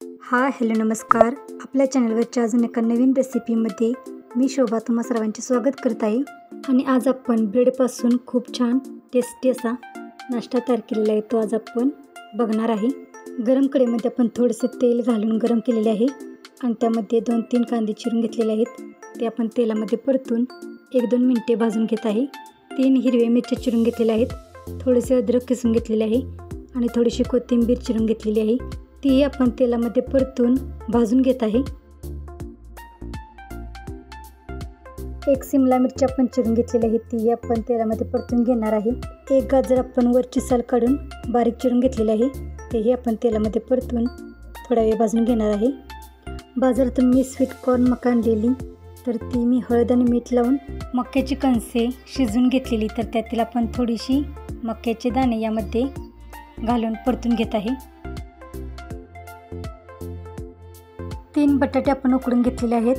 Hello नमस्कार. आपल्या चॅनलवरच्या अजून एका नवीन रेसिपीमध्ये मी शोभा तुम्हा सर्वांचे स्वागत करत आहे. आणि आज आपण ब्रेडपासून खूप छान टेस्टी असा नाश्ता तयार केलेला आहे, तो आज आपण बघणार आहे. गरम कढईमध्ये आपण थोडेसे तेल घालून गरम केलेले आहे आणि त्यामध्ये 2-3 कांदे चिरून घेतलेले आहेत. ते आपण तेलामध्ये परतून 1-2 मिनिटे भाजून घेत आहे. 3 हिरव्या मिरच्या चिरून घेतलेल्या आहेत, थोडेसे अद्रक किसून घेतलेले आहे आणि थोडीशी कोथिंबीर चिरून घेतलेली आहे. ती आपण तेलामध्ये परतून भाजून घेत आहे. 1 शिमला मिरची आपण चिरून घेतलेली आहे, ती आपण तेलामध्ये परतून घेणार आहे. 1 गाजर आपण वरची साल काढून बारीक चिरून घेतलेले आहे, तेही आपण तेलामध्ये परतून थोडा वेळ भाजून घेणार आहे. बाजारातून मी स्वीटकॉर्न मका आणलेली, तर ती मी हळद आणि मीठ लावून मक्याची कणसे शिजवून घेतलेली, तर त्यातील आपण थोडीशी मक्याचे दाणे यामध्ये घालून परतून घेत आहे. 3 बटाटे आपण उकडून घेतलेले आहेत,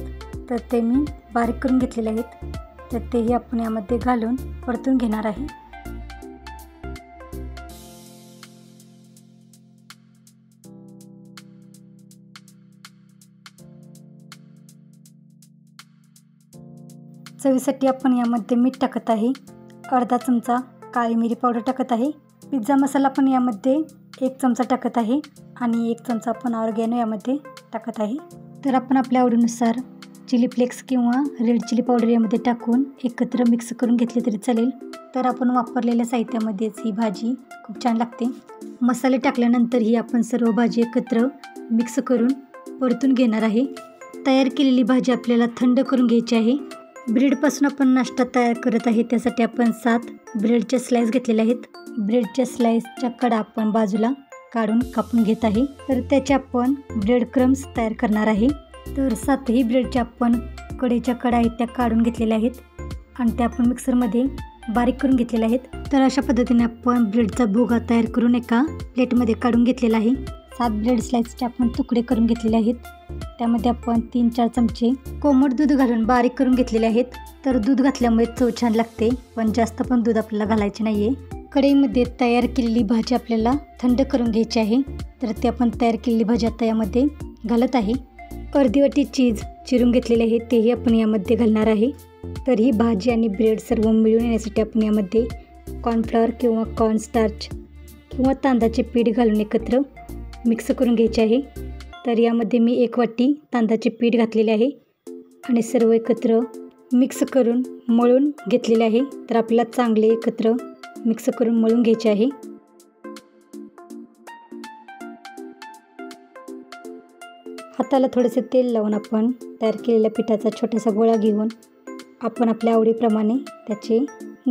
तर ते मी बारीक करून घेतलेले आहेत, तर तेही आपण यामध्ये घालून परतून घेणार आहे. चवीसाठी आपण यामध्ये मीठ टाकत आहे, अर्धा चमचा काळी मिरी पावडर टाकत आहे. पिझ्झा मसाला आपण यामध्ये 1 चमचा टाकत आहे आणि 1 चमचा आपण ऑर्गॅनो यामध्ये टाकत आहे. तर आपण आपल्या आवडीनुसार चिली फ्लेक्स किंवा रेड चिली पावडर यामध्ये टाकून एकत्र मिक्स करून घेतले तरी चालेल. तर आपण वापरलेल्या साहित्यामध्येच ही भाजी खूप छान लागते. मसाले टाकल्यानंतर ही आपण सर्व भाजी एकत्र मिक्स करून परतून घेणार आहे. तयार केलेली भाजी आपल्याला थंड करून घ्यायची आहे. ब्रेडपासून आपण नाश्ता तयार करत आहे, त्यासाठी आपण 7 ब्रेडच्या स्लाइस घेतलेल्या आहेत. ब्रेडच्या स्लाइसच्या कडा आपण बाजूला काढून कापून घेत आहे, तर त्याचे आपण ब्रेड क्रम्स तयार करणार आहे. तर 7ही ब्रेडच्या आपण कढईच्या कडा आहेत त्या काढून घेतलेल्या आहेत आणि त्या आपण मिक्सरमध्ये बारीक करून घेतलेल्या आहेत. तर अशा पद्धतीने आपण ब्रेडचा भुगा तयार करून एका प्लेटमध्ये काढून घेतलेला आहे. 7 ब्रेड स्लाइसचे आपण तुकडे करून घेतलेले आहेत. त्यामध्ये आपण 3-4 चमचे कोमट दूध घालून बारीक करून घेतलेले आहेत. तर दूध घातल्यामुळे चव छान लागते, पण जास्त पण दूध आपल्याला घालायचे नाही आहे. कढईमध्ये तयार केलेली भाजी आपल्याला थंड करून घ्यायची आहे, तर ते आपण तयार केलेली भाजी आता यामध्ये घालत आहे. अर्धी वाटी चीज चिरून घेतलेले आहे, तेही आपण यामध्ये घालणार आहे. तर ही भाजी आणि ब्रेड सर्व मिळून येण्यासाठी आपण यामध्ये कॉर्नफ्लॉवर किंवा कॉर्नस्टार्च किंवा तांदळाचे पीठ घालून एकत्र मिक्स करून घ्यायचे आहे. तर यामध्ये मी 1 वाटी तांदळाचे पीठ घातलेले आहे आणि सर्व एकत्र मिक्स करून मळून घेतलेले आहे. तर आपल्याला चांगले एकत्र मिक्स करून मळून घ्यायचे आहे. हाताला थोडेसे तेल लावून आपण तयार केलेल्या पिठाचा छोटासा गोळा घेऊन आपण आपल्या आवडीप्रमाणे त्याचे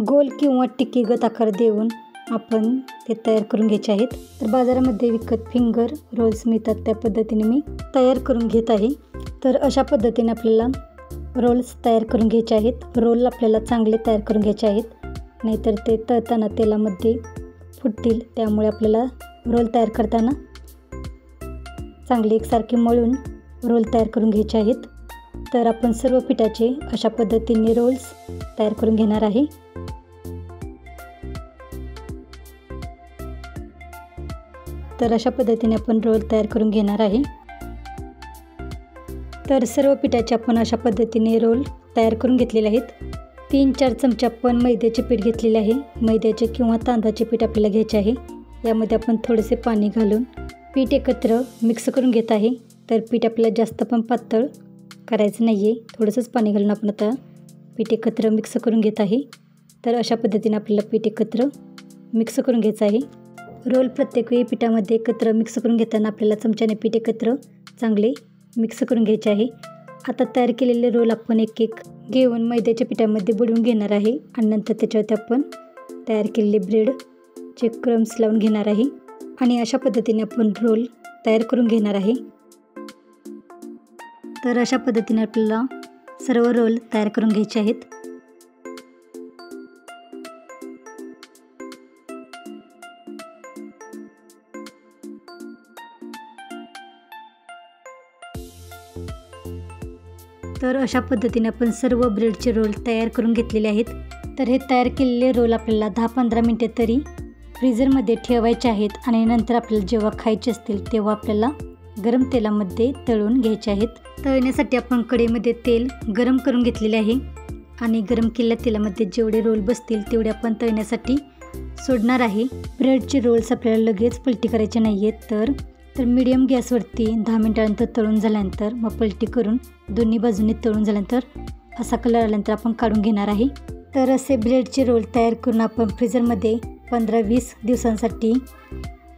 गोल किंवा टिक्कीगत आकार देऊन आपण ते तयार करून घ्यायचे आहेत. तर बाजारामध्ये विकत फिंगर रोल्स मिळतात, त्या पद्धतीने मी तयार करून घेत आहे. तर अशा पद्धतीने आपल्याला रोल्स तयार करून घ्यायचे आहेत. रोल आपल्याला चांगले तयार करून घ्यायचे आहेत, नाहीतर ते तळताना तेलामध्ये फुटतील. त्यामुळे आपल्याला रोल तयार करताना चांगले एकसारखे मळून रोल तयार करून घ्यायचे आहेत. तर आपण सर्व पिठाचे अशा पद्धतीने रोल्स तयार करून घेणार आहे. तर अशा पद्धतीने आपण रोल तयार करून घेणार आहे. तर सर्व पिठाचे आपण अशा पद्धतीने रोल तयार करून घेतलेले आहेत. 3-4 चमचे आपण मैद्याचे पीठ घेतलेले आहे. मैद्याचे किंवा तांदळाचे पीठ आपल्याला घ्यायचे आहे. यामध्ये आपण थोडेसे पाणी घालून पीठ एकत्र मिक्स करून घेत आहे. तर पीठ आपल्याला जास्त पण पातळ करायचं नाही आहे, थोडंसंच पाणी घालून आपण आता पीठ एकत्र मिक्स करून घेत आहे. तर अशा पद्धतीने आपल्याला पीठ एकत्र मिक्स करून घ्यायचं आहे. रोल प्रत्येक वेळी पिठामध्ये एकत्र मिक्स करून घेताना आपल्याला चमच्याने पीठ एकत्र चांगले मिक्स करून घ्यायचे आहे. आता तयार केलेले रोल आपण एक घेऊन मैद्याच्या पिठामध्ये बुडवून घेणार आहे आणि नंतर त्याच्यावरती आपण तयार केलेले ब्रेडचे क्रम्स लावून घेणार आहे आणि अशा पद्धतीने आपण रोल तयार करून घेणार आहे. तर अशा पद्धतीने आपल्याला सर्व रोल तयार करून घ्यायचे आहेत. तर अशा पद्धतीने आपण सर्व ब्रेडचे रोल तयार करून घेतलेले आहेत. तर हे तयार केलेले रोल आपल्याला 10-15 मिनिटे तरी फ्रीझरमध्ये ठेवायचे आहेत आणि नंतर आपल्याला जेव्हा खायचे असतील तेव्हा आपल्याला गरम तेलामध्ये तळून घ्यायचे आहेत। तळण्यासाठी आपण कढईमध्ये तेल गरम करून घेतलेले आहे आणि गरम केलेल्या तेलामध्ये जेवढे रोल बसतील तेवढे आपण तळण्यासाठी सोडणार आहे। ब्रेडचे रोल्स आपल्याला लगेच पलटी करायचे नाही आहेत, तर मीडियम गॅसवरती 10 मिनिटांनंतर तळून झाल्यानंतर मग पलटी करून दोन्ही बाजूंनी तळून झाल्यानंतर असा कलर आल्यानंतर आपण काढून घेणार आहे। तर असे ब्रेडचे रोल तयार करून आपण फ्रीजरमध्ये 15-20 दिवसांसाठी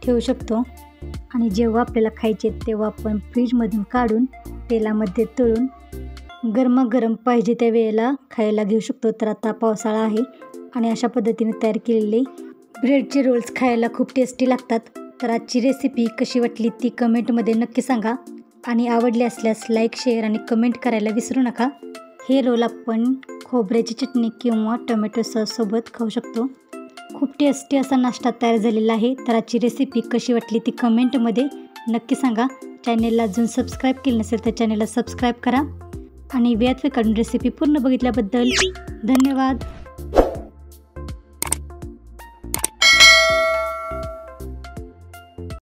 ठेवू शकतो आणि जेव्हा आपल्याला खायचे तेव्हा आपण फ्रीजमधून काढून तेलामध्ये तळून गरमागरम पाहिजे त्या वेळेला खायला घेऊ शकतो। तर आता पावसाळा आहे आणि अशा पद्धतीने तयार केलेले ब्रेडचे रोल्स खायला खूप टेस्टी लागतात। तर आजची रेसिपी कशी वाटली ती कमेंटमध्ये नक्की सांगा आणि आवडली असल्यास लाईक, शेअर आणि कमेंट करायला विसरू नका। हे रोल आपण खोबऱ्याची चटणी किंवा टोमॅटो सॉससोबत खाऊ शकतो। खूप टेस्टी असा नाश्ता तयार झालेला आहे। तर आजची रेसिपी कशी वाटली ती कमेंटमध्ये नक्की सांगा। चॅनेलला अजून सबस्क्राईब केलं नसेल तर चॅनेलला सबस्क्राईब करा आणि वेळात वेळ काढून रेसिपी पूर्ण बघितल्याबद्दल धन्यवाद।